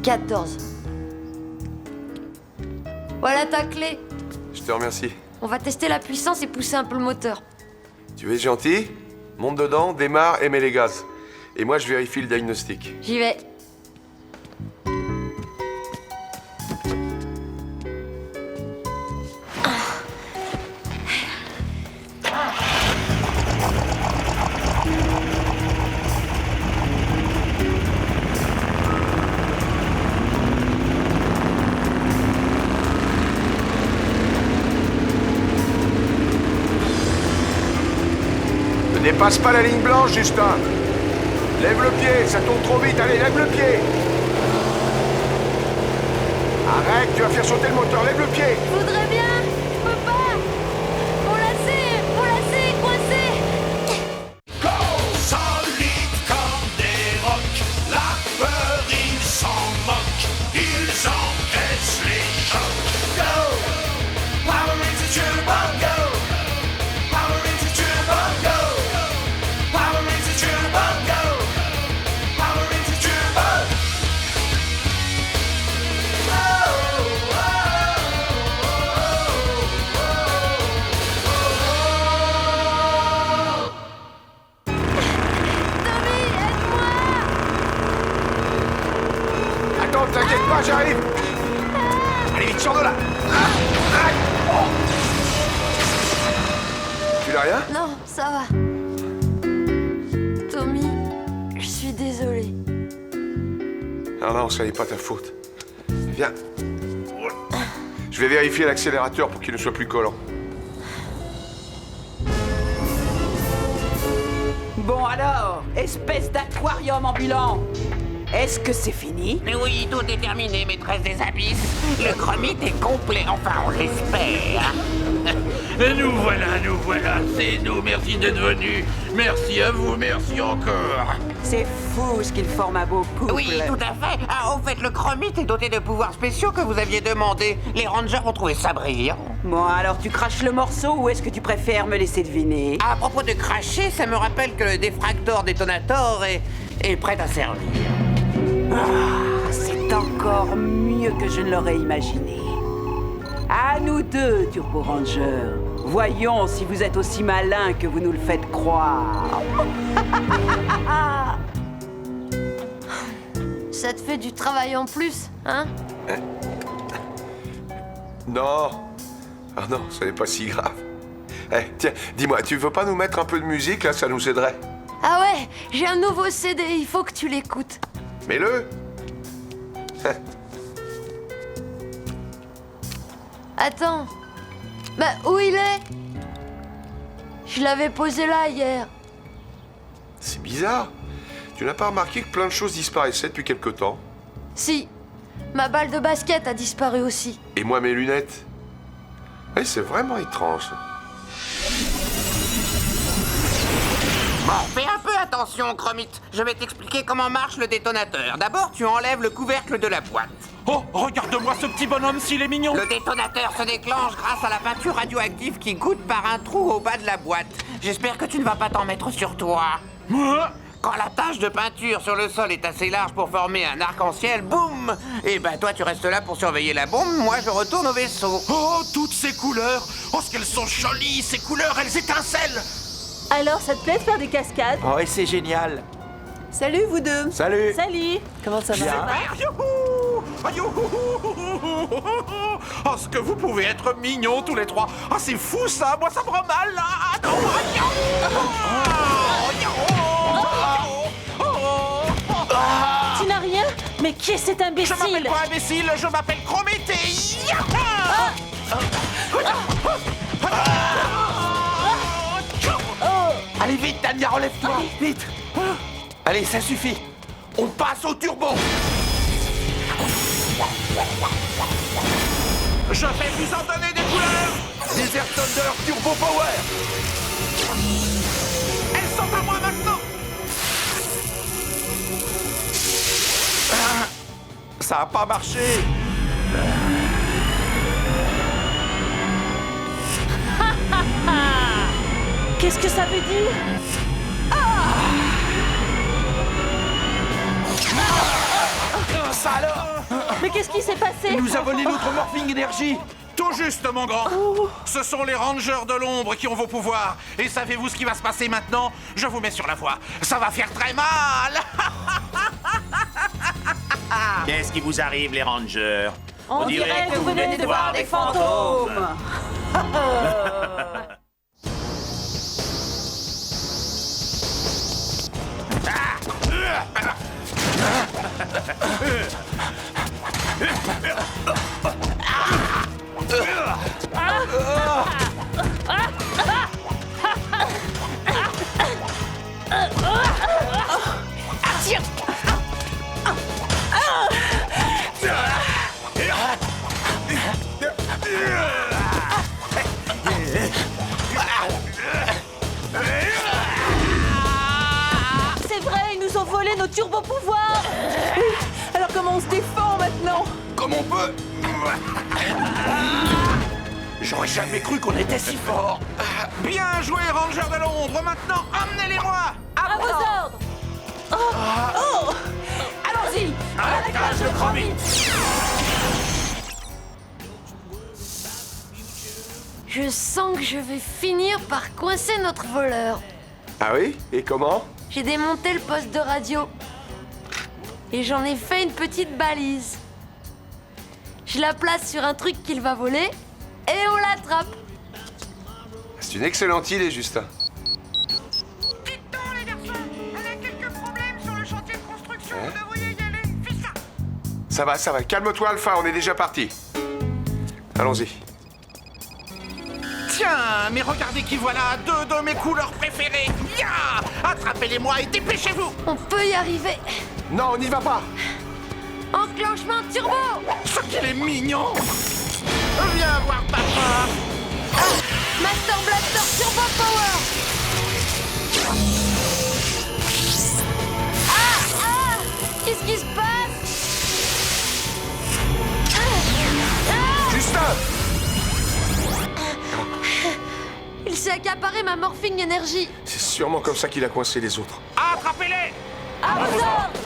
14. Voilà ta clé. Je te remercie. On va tester la puissance et pousser un peu le moteur. Tu veux être gentil? Monte dedans, démarre et mets les gaz. Et moi, je vérifie le diagnostic. J'y vais. Ne dépasse pas la ligne blanche, Justin. Lève le pied, ça tourne trop vite. Allez, lève le pied. Arrête, tu vas faire sauter le moteur. Lève le pied. Je voudrais bien. Je peux pas. Mon lacet, coincé. Solide comme des rocs, la peur ils s'en moquent, ils encaissent les chocs. Go, Power Rangers Turbo, go, Power Rangers Turbo, go, Power Rangers Turbo, go, Power Rangers Turbo. Tommy, aide-moi. Attends, t'inquiète pas, j'arrive. Allez, vite, sors de là. Aïe. Oh. Tu l'as rien? Non, ça va. Tommy, je suis désolée. Non, non, ça n'est pas ta faute. Viens. Je vais vérifier l'accélérateur pour qu'il ne soit plus collant. Bon alors, espèce d'aquarium ambulant. Est-ce que c'est fini? Mais oui, tout est terminé, maîtresse des abysses. Le chromite est complet, enfin on l'espère. Nous voilà, c'est nous, merci d'être venus. Merci à vous, merci encore. C'est fou ce qu'il forme un beau couple. Oui, tout à fait. Ah, au fait, le chromite est doté de pouvoirs spéciaux que vous aviez demandé. Les rangers ont trouvé ça brillant. Bon alors tu craches le morceau ou est-ce que tu préfères me laisser deviner? À propos de cracher, ça me rappelle que le défractor détonator est prêt à servir. Ah, c'est encore mieux que je ne l'aurais imaginé. À nous deux, Turbo Ranger. Voyons si vous êtes aussi malin que vous nous le faites croire. Ça te fait du travail en plus, hein? Non. Ah non, ça n'est pas si grave. Eh, tiens, dis-moi, tu veux pas nous mettre un peu de musique, là, ça nous aiderait? Ah ouais, j'ai un nouveau CD, il faut que tu l'écoutes. Mets-le. Attends. Bah, où il est? Je l'avais posé là hier. C'est bizarre. Tu n'as pas remarqué que plein de choses disparaissaient depuis quelque temps? Si. Ma balle de basket a disparu aussi. Et moi, mes lunettes? Oui, c'est vraiment étrange. Bon, fais un peu attention, chromite. Je vais t'expliquer comment marche le détonateur. D'abord, tu enlèves le couvercle de la boîte. Oh, regarde-moi ce petit bonhomme s'il est mignon. Le détonateur se déclenche grâce à la peinture radioactive qui goutte par un trou au bas de la boîte. J'espère que tu ne vas pas t'en mettre sur toi. Quand la tache de peinture sur le sol est assez large pour former un arc-en-ciel, boum! Et ben toi tu restes là pour surveiller la bombe, moi je retourne au vaisseau. Oh, toutes ces couleurs. Oh, ce qu'elles sont jolies, ces couleurs, elles étincellent. Alors, ça te plaît de faire des cascades? Oh, et c'est génial. Salut vous deux. Salut. Salut! Comment ça va? Ah, youhou! Ah, youhou! Oh, ce que vous pouvez être mignons tous les trois. Ah, c'est fou ça, moi ça me rend mal là. Ah, non! Tu n'as rien? Mais qui est cet Je m'appelle imbécile? pas imbécile, je m'appelle Chromité. Allez vite, Tania, relève-toi. Vite. Allez, ça suffit. On passe au turbo. Je vais vous en donner des couleurs. Desert Thunder Turbo Power. Elles sont à moi maintenant. Ça a pas marché. Qu'est-ce que ça veut dire? ça alors? Mais qu'est-ce qui s'est passé? Il nous a volé notre morphing énergie. Tout juste, mon grand. Ce sont les Rangers de l'ombre qui ont vos pouvoirs. Et savez-vous ce qui va se passer maintenant? Je vous mets sur la voie. Ça va faire très mal. Qu'est-ce qui vous arrive, les Rangers? On dirait que vous venez de voir des fantômes. C'est vrai, ils nous ont volé nos turbo-pouvoirs. Alors comment on se défend maintenant? Comme on peut. J'aurais jamais cru qu'on était si fort. Bien joué, Rangers de l'ombre. Maintenant, emmenez-les-moi. À vos ordres. Oh. Allons-y. À la cage de Chromie. Je sens que je vais finir par coincer notre voleur. Ah oui? Et comment? J'ai démonté le poste de radio. Et j'en ai fait une petite balise. Je la place sur un truc qu'il va voler et on l'attrape. C'est une excellente idée, Justin. Dites donc, les garçons, on a quelques problèmes sur le chantier de construction. Vous devriez y aller. Fais ça. Ça va. Calme-toi, Alpha, on est déjà parti. Allons-y. Tiens, mais regardez qui voilà, deux de mes couleurs préférées. Ya! Attrapez-les-moi et dépêchez-vous. On peut y arriver. Non, on n'y va pas. Enclenchement turbo. Ce qu'il est mignon. Viens voir papa. Master Blaster Turbo Power. Qu'est-ce qui se passe? Justin! Il s'est accaparé ma morphing énergie. C'est sûrement comme ça qu'il a coincé les autres. Attrapez-les. À vos ordres.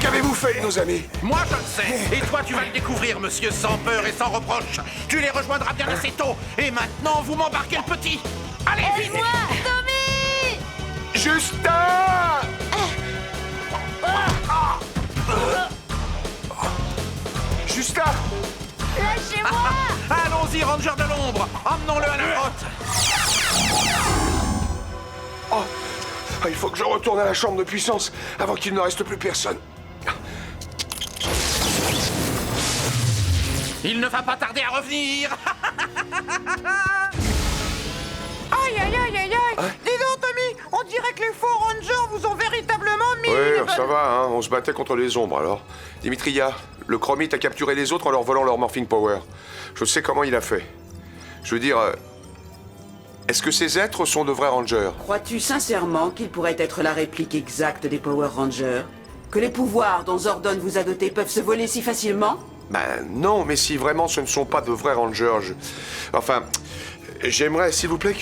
Qu'avez-vous fait, nos amis? Moi, je le sais. Et toi, tu vas le découvrir, monsieur, sans peur et sans reproche. Tu les rejoindras bien assez tôt. Et maintenant, vous m'embarquez le petit. Allez, vite. Aide-moi, Tommy. Justin! Justin! Lâchez-moi. Allons-y, Ranger de l'ombre. Emmenons-le à la grotte. Oh, il faut que je retourne à la chambre de puissance avant qu'il ne reste plus personne. Il ne va pas tarder à revenir. Aïe, aïe, aïe, aïe, aïe. Dis donc, Tommy, on dirait que les faux Rangers vous ont véritablement mis... Oui, ça va, hein, on se battait contre les ombres, alors. Dimitria, le Chromite a capturé les autres en leur volant leur Morphing Power. Je sais comment il a fait. Je veux dire... est-ce que ces êtres sont de vrais Rangers? Crois-tu sincèrement qu'ils pourraient être la réplique exacte des Power Rangers? Que les pouvoirs dont Zordon vous a doté peuvent se voler si facilement? Ben non, mais si vraiment ce ne sont pas de vrais Rangers, enfin, j'aimerais, s'il vous plaît,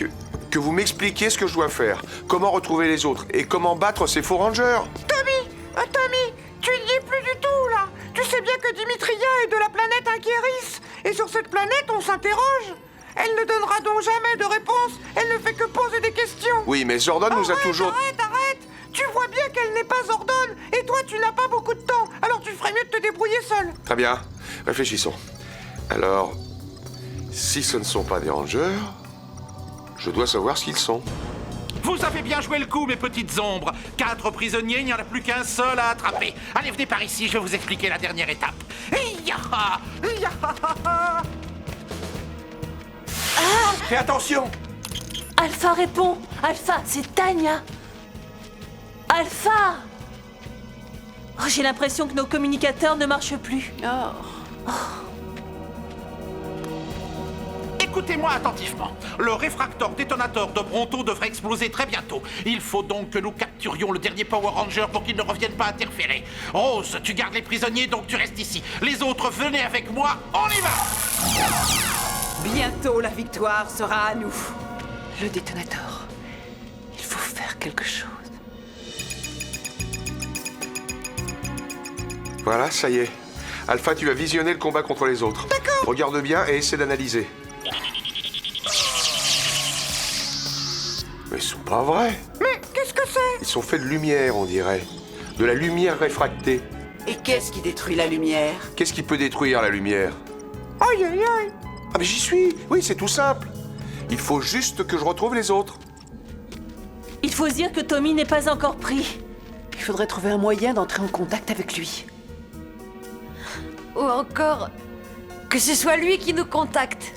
que vous m'expliquiez ce que je dois faire. Comment retrouver les autres et comment battre ces faux Rangers. Tommy, tu n'y es plus du tout, là. Tu sais bien que Dimitria est de la planète Inquieris. Et sur cette planète, on s'interroge. Elle ne donnera donc jamais de réponse. Elle ne fait que poser des questions. Oui, mais Zordon nous a toujours... Arrête. Tu vois bien qu'elle n'est pas Zordon. Et toi, tu n'as pas beaucoup de temps. Alors tu ferais mieux de te débrouiller seul. Très bien, réfléchissons. Alors, si ce ne sont pas des Rangers, je dois savoir ce qu'ils sont. Vous avez bien joué le coup, mes petites ombres. 4 prisonniers, il n'y en a plus qu'un seul à attraper. Allez, venez par ici, je vais vous expliquer la dernière étape. Fais attention. Alpha répond. Alpha, c'est Tania. Alpha. Oh, j'ai l'impression que nos communicateurs ne marchent plus. Oh. Écoutez-moi attentivement. Le réfracteur détonateur de Bronto devrait exploser très bientôt. Il faut donc que nous capturions le dernier Power Ranger pour qu'il ne revienne pas interférer. Rose, tu gardes les prisonniers, donc tu restes ici. Les autres, venez avec moi, on y va! Bientôt, la victoire sera à nous. Le détonateur. Il faut faire quelque chose. Voilà, ça y est. Alpha, tu vas visionner le combat contre les autres. D'accord. Regarde bien et essaie d'analyser. Mais ils sont pas vrais. Mais qu'est-ce que c'est? Ils sont faits de lumière, on dirait. De la lumière réfractée. Et qu'est-ce qui détruit la lumière? Qu'est-ce qui peut détruire la lumière? Aïe aïe aïe! Ah mais j'y suis. Oui, c'est tout simple. Il faut juste que je retrouve les autres. Il faut se dire que Tommy n'est pas encore pris. Il faudrait trouver un moyen d'entrer en contact avec lui. Ou encore, que ce soit lui qui nous contacte.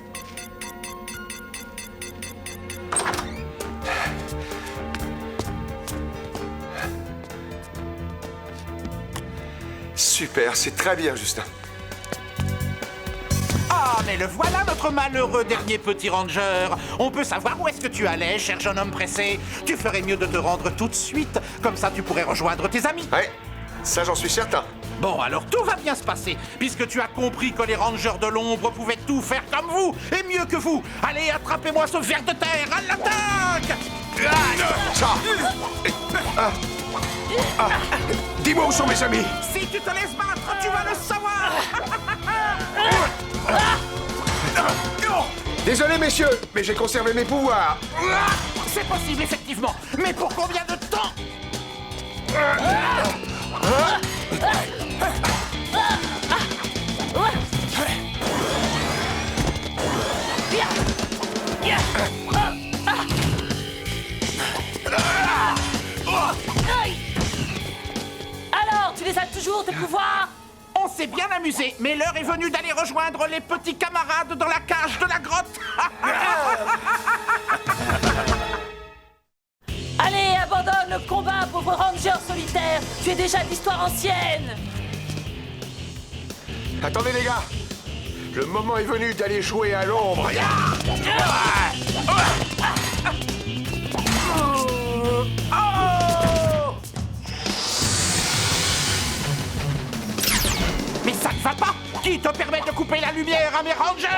Super, c'est très bien, Justin. Ah, mais le voilà, notre malheureux dernier petit ranger. On peut savoir où est-ce que tu allais, cher jeune homme pressé? Tu ferais mieux de te rendre tout de suite. Comme ça, tu pourrais rejoindre tes amis. Ouais, ça j'en suis certain. Bon, alors tout va bien se passer, puisque tu as compris que les rangers de l'ombre pouvaient tout faire comme vous, et mieux que vous. Allez, attrapez-moi ce ver de terre, à l'attaque! Ça. Dis-moi où sont mes amis. Si tu te laisses battre, tu vas le savoir! Désolé, messieurs, mais j'ai conservé mes pouvoirs. C'est possible, effectivement, mais pour combien de temps? Alors, tu les as toujours, tes pouvoirs? On s'est bien amusé, mais l'heure est venue d'aller rejoindre les petits camarades dans la cage de la grotte. Allez, abandonne le combat, pauvre ranger solitaire. Tu es déjà d'histoire ancienne. Attendez, les gars. Le moment est venu d'aller jouer à l'ombre. Mais ça ne va pas! Qui te permet de couper la lumière à mes rangers?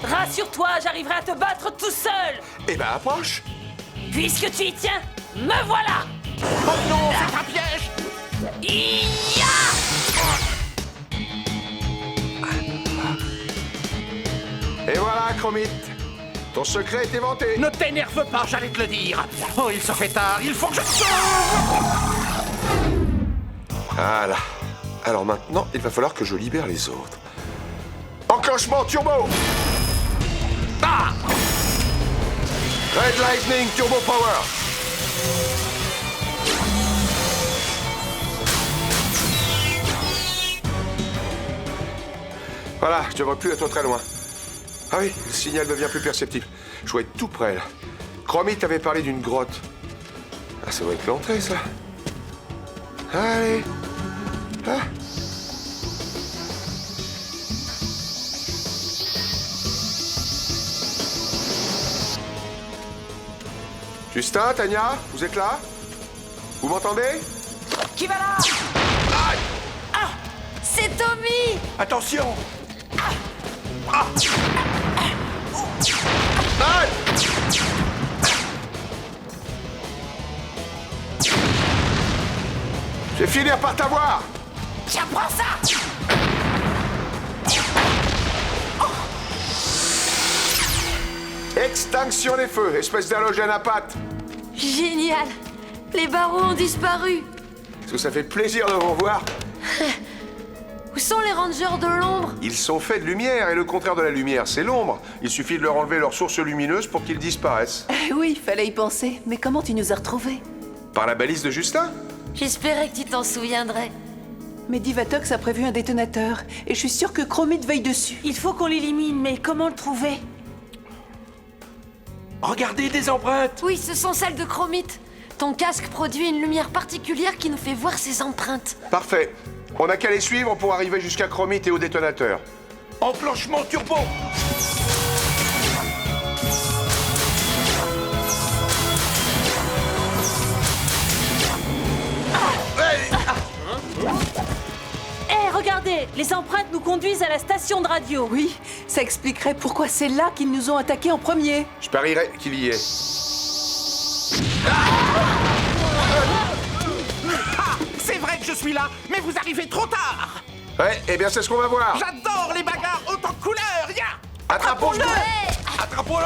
Rassure-toi, j'arriverai à te battre tout seul. Eh ben, approche. Puisque tu y tiens, me voilà. Oh non, c'est un piège! Iya! Et voilà, Chromite. Ton secret est éventé. Ne t'énerve pas, j'allais te le dire. Oh, il se fait tard, il faut que je te sauve! Voilà. Alors maintenant, il va falloir que je libère les autres. Enclenchement turbo. Ah! Red Lightning Turbo Power. Voilà, je devrais plus être très loin. Ah oui, le signal devient plus perceptible. Je dois être tout près, là. Chromite avait parlé d'une grotte. Ah, ça doit être l'entrée, ça. Allez. Ah. Justin, Tania, vous êtes là? Vous m'entendez? Qui va là? C'est Tommy! Attention! Aïe! Je vais finir par t'avoir! Tiens, prends ça! Extinction des feux, espèce d'halogène à pattes! Génial! Les barreaux ont disparu! Est-ce que ça fait plaisir de vous revoir? Où sont les rangers de l'ombre? Ils sont faits de lumière, et le contraire de la lumière, c'est l'ombre. Il suffit de leur enlever leur source lumineuse pour qu'ils disparaissent. Oui, fallait y penser. Mais comment tu nous as retrouvés? Par la balise de Justin? J'espérais que tu t'en souviendrais. Mais Divatox a prévu un détonateur. Et je suis sûre que Chromite veille dessus. Il faut qu'on l'élimine, mais comment le trouver? Regardez des empreintes. Oui, ce sont celles de Chromite. Ton casque produit une lumière particulière qui nous fait voir ses empreintes. Parfait. On n'a qu'à les suivre pour arriver jusqu'à Chromite et au détonateur. Enclenchement turbo. Hé, regardez! Les empreintes nous conduisent à la station de radio. Oui, ça expliquerait pourquoi c'est là qu'ils nous ont attaqués en premier. Je parierais qu'il y est. C'est vrai que je suis là, mais vous arrivez trop tard. Ouais, eh bien c'est ce qu'on va voir. J'adore les bagarres autant de couleurs. Ya. Attrapons-le. Attrapons-le.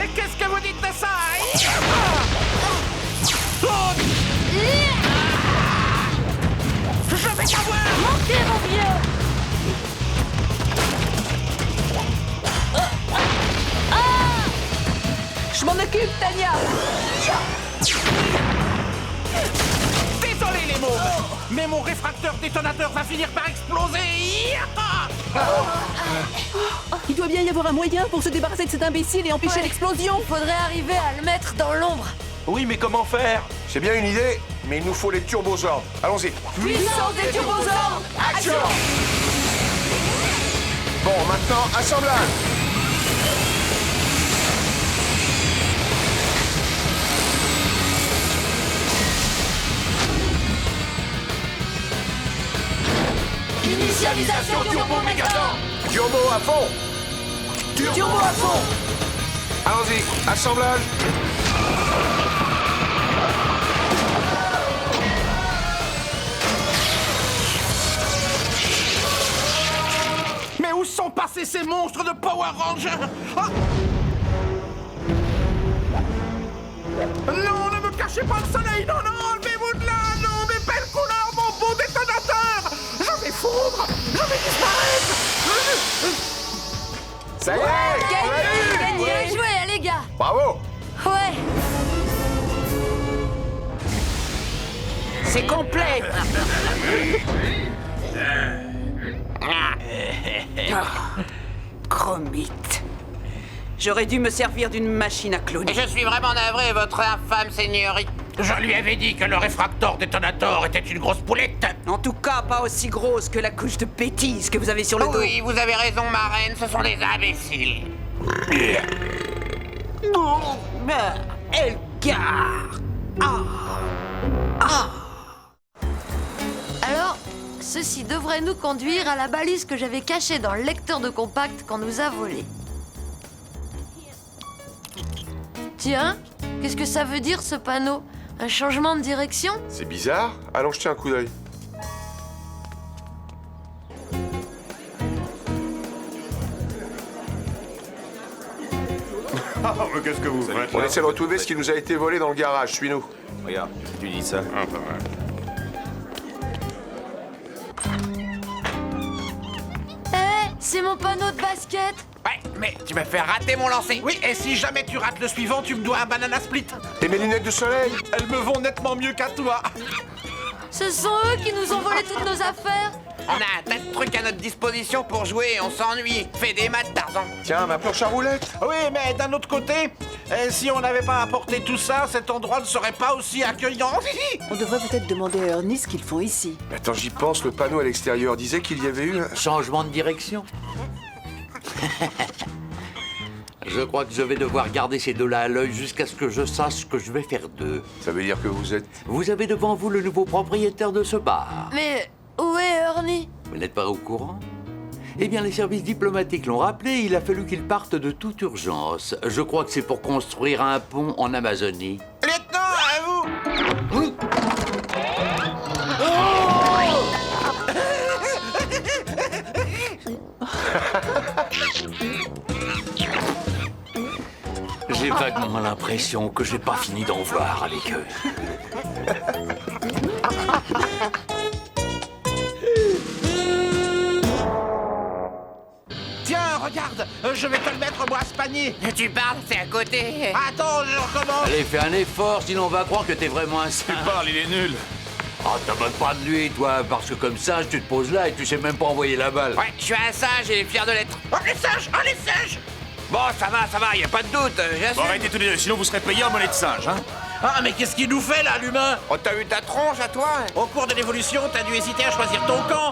Et qu'est-ce que vous dites de ça? Je vais t'avoir. Montez, mon vieux! Je m'en occupe, Tania. Désolé les mômes, mais mon réfracteur détonateur va finir par exploser. Il doit bien y avoir un moyen pour se débarrasser de cet imbécile et empêcher l'explosion. Faudrait arriver à le mettre dans l'ombre. Oui, mais comment faire? C'est bien une idée, mais il nous faut les turbosords. Allons-y. Puissance des turbosords. Action! Bon, maintenant, assemblage. Initialisation turbo mégaton. Turbo à fond. Turbo à fond. Allons-y, assemblage. Mais où sont passés ces monstres de Power Rangers? Ah. Non, ne me cachez pas le soleil. Non, non, enlevez-vous de là. Non, mes belles couleurs, mon beau détonateur. Je vais fondre. Je vais disparaître. Ça y est, Gagné. Bien joué, les gars. bravo. Ouais. C'est complet. Chromite. J'aurais dû me servir d'une machine à cloner. Je suis vraiment navré, votre infâme seigneurie. Je lui avais dit que le réfracteur détonateur était une grosse poulette. En tout cas, pas aussi grosse que la couche de bêtises que vous avez sur le dos. Oui, vous avez raison, ma reine, ce sont des imbéciles. Non, mais Elgar. Alors, ceci devrait nous conduire à la balise que j'avais cachée dans le lecteur de compact qu'on nous a volé. Tiens, qu'est-ce que ça veut dire ce panneau? Un changement de direction? C'est bizarre. Allons jeter un coup d'œil. Qu'est-ce que vous faites On essaie de retrouver ce qui nous a été volé dans le garage. Suis-nous. Regarde, tu dis ça. C'est mon panneau de basket. Ouais, mais tu m'as fait rater mon lancer. Oui, et si jamais tu rates le suivant, tu me dois un banana split. Et mes lunettes de soleil? Elles me vont nettement mieux qu'à toi. Ce sont eux qui nous ont volé toutes nos affaires. On a un tas de trucs à notre disposition pour jouer, on s'ennuie. Fais des maths, Tarzan. Tiens, ma planche à roulettes. Oui, mais d'un autre côté, si on n'avait pas apporté tout ça, cet endroit ne serait pas aussi accueillant. On devrait peut-être demander à Ernie ce qu'ils font ici. Attends, j'y pense, le panneau à l'extérieur disait qu'il y avait eu un... Changement de direction. Je crois que je vais devoir garder ces deux-là à l'œil jusqu'à ce que je sache ce que je vais faire d'eux. Ça veut dire que vous êtes... Vous avez devant vous le nouveau propriétaire de ce bar. Mais où est Ernie? Vous n'êtes pas au courant? Eh bien, les services diplomatiques l'ont rappelé, il a fallu qu'il parte de toute urgence. Je crois que c'est pour construire un pont en Amazonie. Lieutenant, à vous. J'ai vaguement l'impression que j'ai pas fini d'en voir avec eux. Tiens, regarde, je vais te le mettre moi à ce panier. Tu parles, c'est à côté. Attends, je recommence. Allez, fais un effort, sinon on va croire que t'es vraiment un saint. Parle, il est nul. Oh, t'as pas de lui, toi, parce que comme ça, tu te poses là et tu sais même pas envoyer la balle. Ouais, je suis un singe et fier de l'être. Oh, les singes, oh, les singes. Bon, ça va, y a pas de doute, j'assume. Bon, arrêtez tous les deux, sinon vous serez payés en monnaie de singe, hein. Ah, mais qu'est-ce qu'il nous fait, là, l'humain? Oh, t'as eu ta tronche à toi? Au cours de l'évolution, t'as dû hésiter à choisir ton camp.